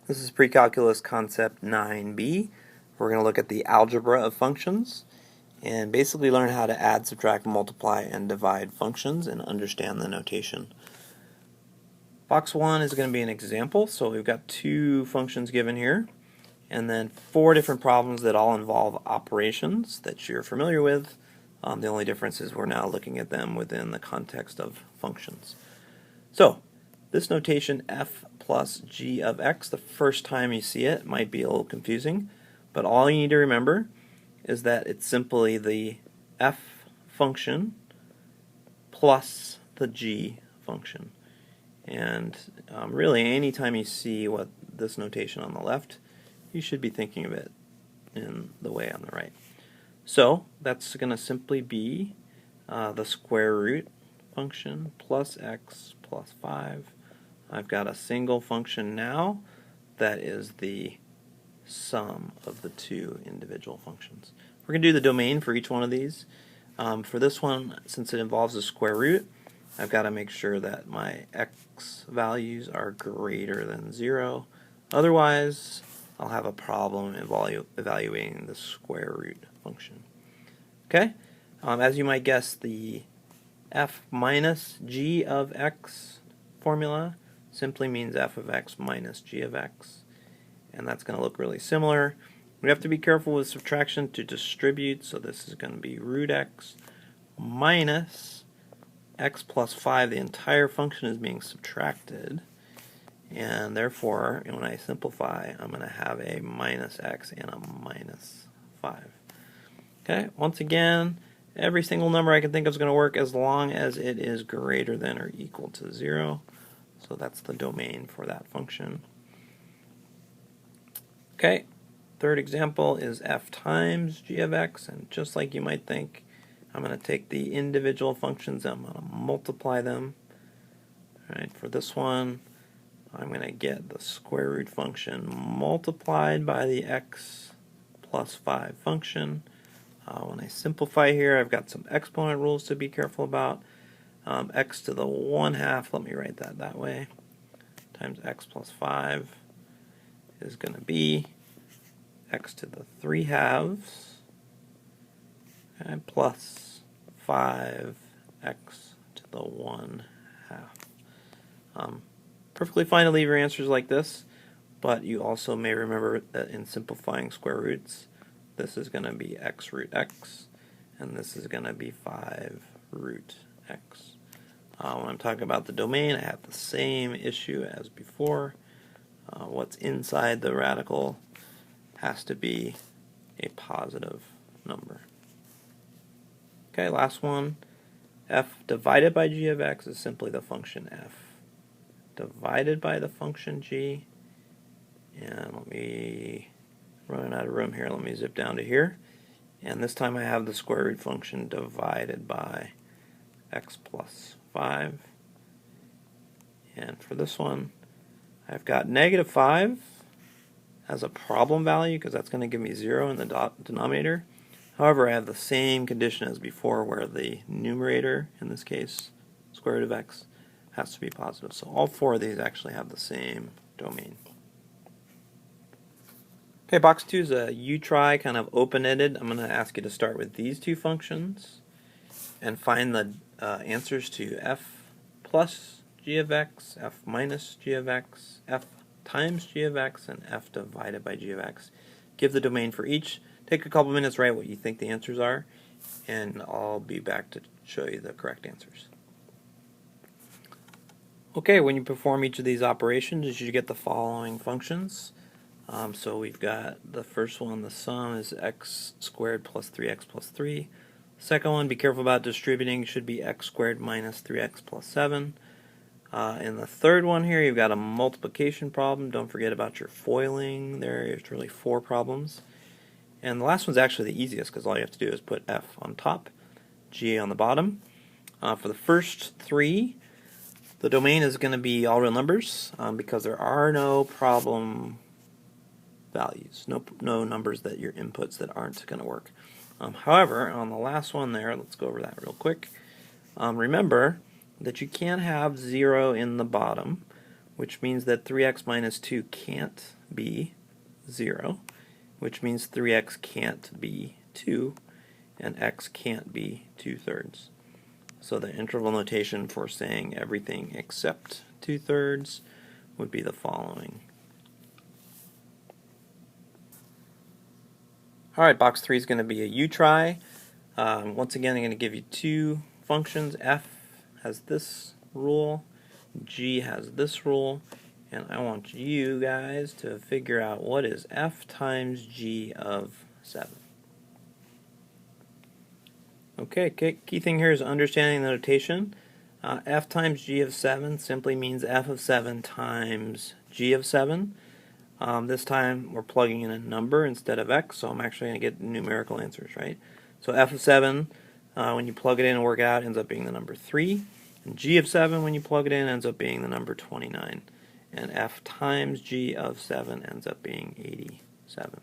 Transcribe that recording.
This is Precalculus Concept 9b. We're going to look at the algebra of functions and basically learn how to add, subtract, multiply, and divide functions and understand the notation. Box 1 is going to be an example, so we've got two functions given here and then four different problems that all involve operations that you're familiar with. The only difference is we're now looking at them within the context of functions. So, this notation f plus g of x, the first time you see it might be a little confusing, but all you need to remember is that it's simply the f function plus the g function. And really, anytime you see this notation on the left, you should be thinking of it in the way on the right. So that's going to simply be the square root function plus x plus 5. I've got a single function now that is the sum of the two individual functions. We're going to do the domain for each one of these. For this one, since it involves a square root, I've got to make sure that my x values are greater than 0. Otherwise, I'll have a problem evaluating the square root function. Okay? As you might guess, the f minus g of x formula simply means f of x minus g of x. And that's going to look really similar. We have to be careful with subtraction to distribute, so this is going to be root x minus x plus 5. The entire function is being subtracted. And therefore, when I simplify, I'm going to have a minus x and a minus 5. Okay, once again, every single number I can think of is going to work as long as it is greater than or equal to 0. So that's the domain for that function. Okay, third example is f times g of x, and just like you might think, I'm going to take the individual functions and I'm going to multiply them. All right, for this one, I'm going to get the square root function multiplied by the x plus 5 function. When I simplify here, I've got some exponent rules to be careful about. X to the 1/2, let me write that way, times x plus 5 is going to be x to the 3/2 plus 5x to the 1/2. Perfectly fine to leave your answers like this, but you also may remember that in simplifying square roots, this is going to be x root x, and this is going to be 5 root x. When I'm talking about the domain, I have the same issue as before. What's inside the radical has to be a positive number. Okay, last one. F divided by g of x is simply the function f divided by the function g. And let me, running out of room here, let me zip down to here. And this time I have the square root function divided by x plus 5. And for this one, I've got negative 5 as a problem value because that's going to give me 0 in the denominator. However, I have the same condition as before where the numerator, in this case, square root of x, has to be positive. So all four of these actually have the same domain. Okay, box 2 is a you try, kind of open-ended. I'm going to ask you to start with these two functions and find the answers to f plus g of x, f minus g of x, f times g of x, and f divided by g of x. Give the domain for each. Take a couple minutes, write what you think the answers are, and I'll be back to show you the correct answers. Okay, when you perform each of these operations, you should get the following functions. So we've got the first one, the sum is x squared plus 3x plus 3. Second one, be careful about distributing, should be x squared minus 3x plus 7. In the third one here, you've got a multiplication problem. Don't forget about your foiling. There's really 4 problems. And the last one's actually the easiest because all you have to do is put f on top, g on the bottom. For the first 3, the domain is going to be all real numbers because there are no problem values, no numbers that your inputs that aren't going to work. However, on the last one there, let's go over that real quick. Remember that you can't have 0 in the bottom which means that 3x minus 2 can't be 0, which means 3x can't be 2, and x can't be 2/3. So the interval notation for saying everything except 2/3 would be the following. Alright, box 3 is going to be a U-try. Once again, I'm going to give you two functions. F has this rule, G has this rule, and I want you guys to figure out what is F times G of 7. Okay, key thing here is understanding the notation. F times G of 7 simply means F of 7 times G of 7. This time we're plugging in a number instead of x, so I'm actually going to get numerical answers, right? So F of 7, when you plug it in and work it out, ends up being the number 3. And G of 7, when you plug it in, ends up being the number 29. And F times G of 7 ends up being 87.